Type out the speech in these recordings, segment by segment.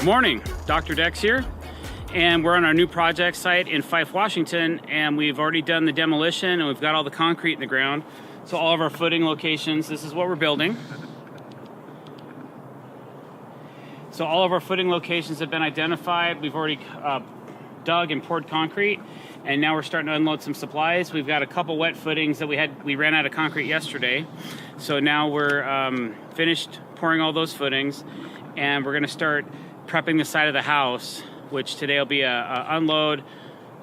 Morning, Dr. Decks here, and we're on our new project site in Fife, Washington, and we've already done the demolition and we've got all the concrete in the ground. So all of our footing locations, this is what we're building. So all of our footing locations have been identified. We've already dug and poured concrete, and now we're starting to unload some supplies. We've got a couple wet footings that we ran out of concrete yesterday. So now we're finished pouring all those footings, and we're gonna start prepping the side of the house, which today will be a unload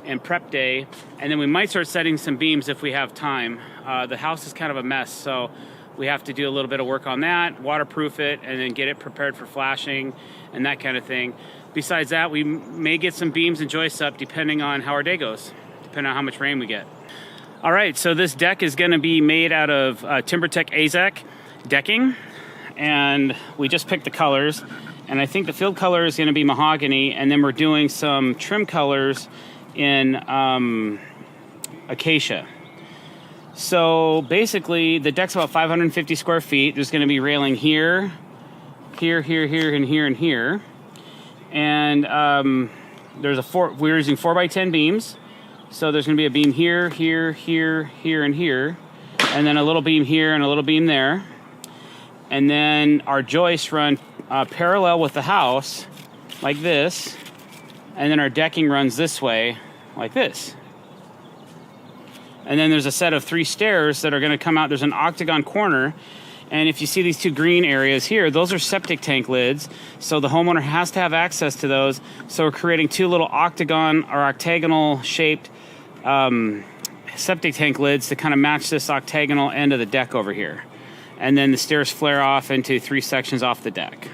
and prep day, and then we might start setting some beams if we have time. The house is kind of a mess, so we have to do a little bit of work on that, waterproof it, and then get it prepared for flashing and that kind of thing. Besides that, we may get some beams and joists up depending on how our day goes, depending on how much rain we get. All right, so this deck is gonna be made out of TimberTech AZEK decking, and we just picked the colors. And I think the field color is going to be mahogany, and then we're doing some trim colors in acacia. So basically, the deck's about 550 square feet. There's going to be railing here, here, here, here, and here, and here. And we're using 4x10 beams. So there's going to be a beam here, here, here, here, and here. And then a little beam here and a little beam there. And then our joists run parallel with the house, like this, and then our decking runs this way, like this. And then there's a set of 3 stairs that are going to come out. There's an octagon corner, and if you see these 2 green areas here, those are septic tank lids, so the homeowner has to have access to those. So we're creating 2 little octagon or octagonal shaped septic tank lids to kind of match this octagonal end of the deck over here. And then the stairs flare off into 3 sections off the deck.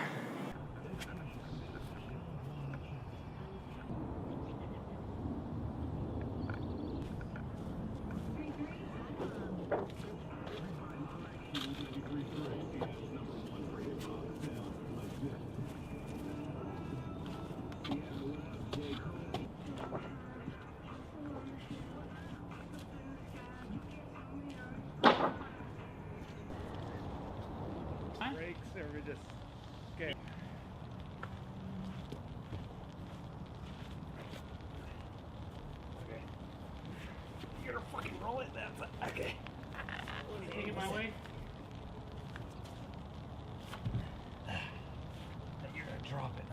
Okay. You're gonna fucking roll it. That's okay. Can you get my way? You're gonna drop it.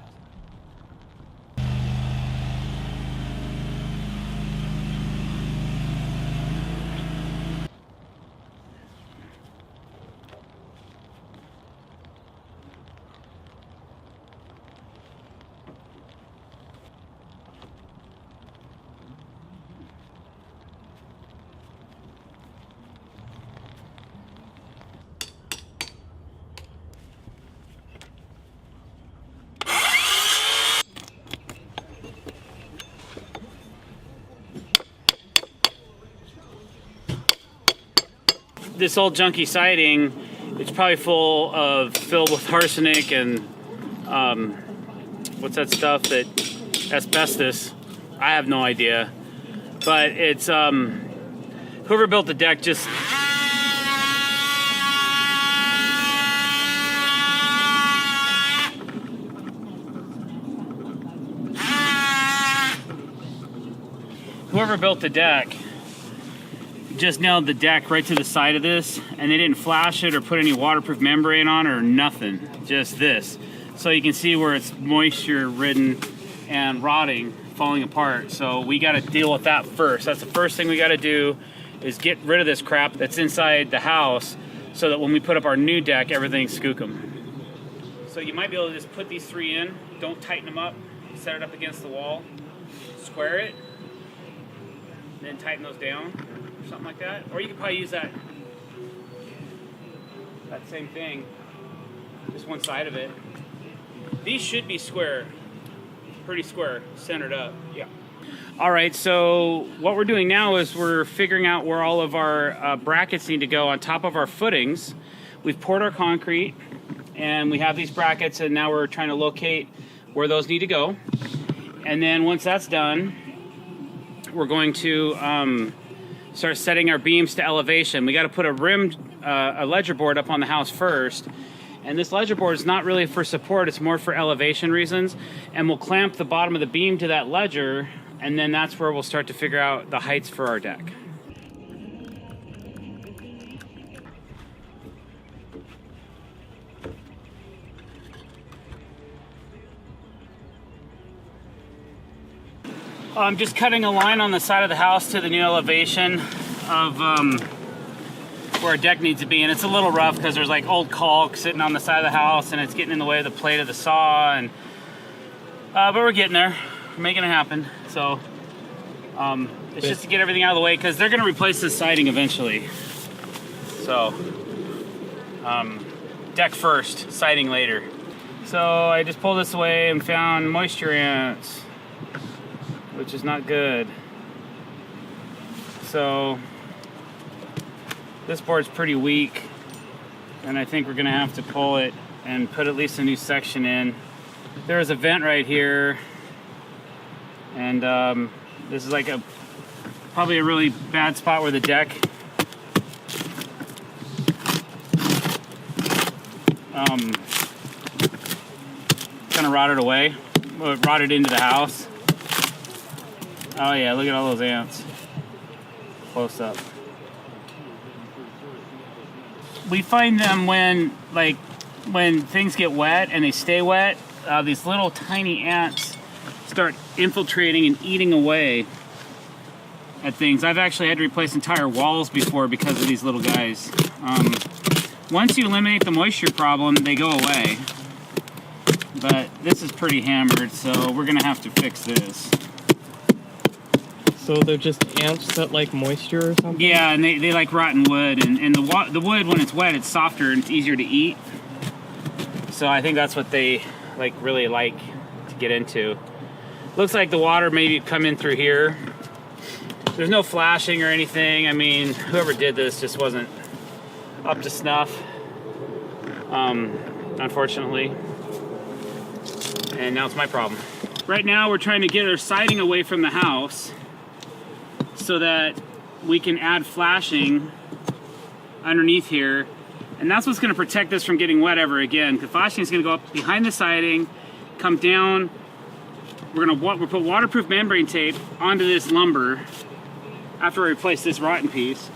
This old junky siding, it's probably filled with arsenic and what's that stuff, that asbestos. I have no idea, but it's whoever built the deck just just nailed the deck right to the side of this, and they didn't flash it or put any waterproof membrane on it or nothing, just this. So you can see where it's moisture ridden and rotting, falling apart. So we got to deal with that first. That's the first thing we got to do, is get rid of this crap that's inside the house, so that when we put up our new deck, everything's skookum. So you might be able to just put these 3 in, don't tighten them up, set it up against the wall, square it, and then tighten those down. Something like that, or you could probably use that same thing, just one side of it. These should be square, pretty square, centered up. Yeah. All right, so what we're doing now is we're figuring out where all of our brackets need to go on top of our footings. We've poured our concrete, and we have these brackets, and now we're trying to locate where those need to go. And then once that's done, we're going to start setting our beams to elevation. We got to put a ledger board up on the house first, And this ledger board is not really for support, it's more for elevation reasons. And we'll clamp the bottom of the beam to that ledger, and then that's where we'll start to figure out the heights for our deck. I'm just cutting a line on the side of the house to the new elevation of where our deck needs to be, and it's a little rough because there's like old caulk sitting on the side of the house and it's getting in the way of the plate of the saw, and but we're getting there. We're making it happen. So it's just to get everything out of the way because they're going to replace this siding eventually. So deck first, siding later. So I just pulled this away and found moisture ants, which is not good. So this board's pretty weak, and I think we're gonna have to pull it and put at least a new section in. There is a vent right here, and this is like probably a really bad spot where the deck kind of rotted away, rotted into the house. Oh yeah, look at all those ants. Close up. We find them when things get wet and they stay wet, these little tiny ants start infiltrating and eating away at things. I've actually had to replace entire walls before because of these little guys. Once you eliminate the moisture problem, they go away. But this is pretty hammered, so we're gonna have to fix this. So they're just ants that like moisture or something? Yeah, and they like rotten wood, and the wood, when it's wet, it's softer and it's easier to eat. So I think that's what they really like to get into. Looks like the water maybe come in through here. There's no flashing or anything. I mean, whoever did this just wasn't up to snuff, unfortunately. And now it's my problem. Right now we're trying to get our siding away from the house so that we can add flashing underneath here, and that's what's going to protect this from getting wet ever again. The flashing is going to go up behind the siding, come down. We'll put waterproof membrane tape onto this lumber after we replace this rotten piece,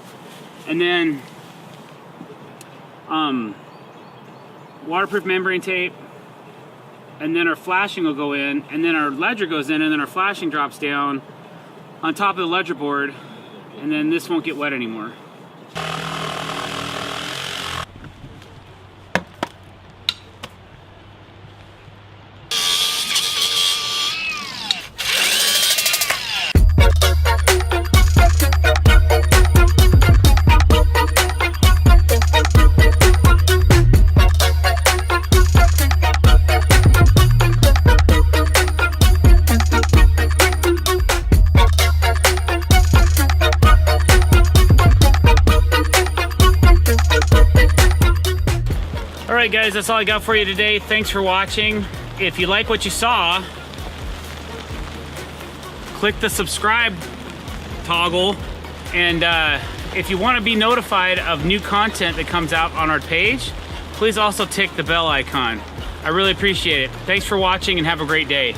and then waterproof membrane tape, and then our flashing will go in, and then our ledger goes in, and then our flashing drops down on top of the ledger board, and then this won't get wet anymore. Alright guys, that's all I got for you today. Thanks for watching. If you like what you saw, click the subscribe toggle, and if you want to be notified of new content that comes out on our page, please also tick the bell icon. I really appreciate it. Thanks for watching and have a great day.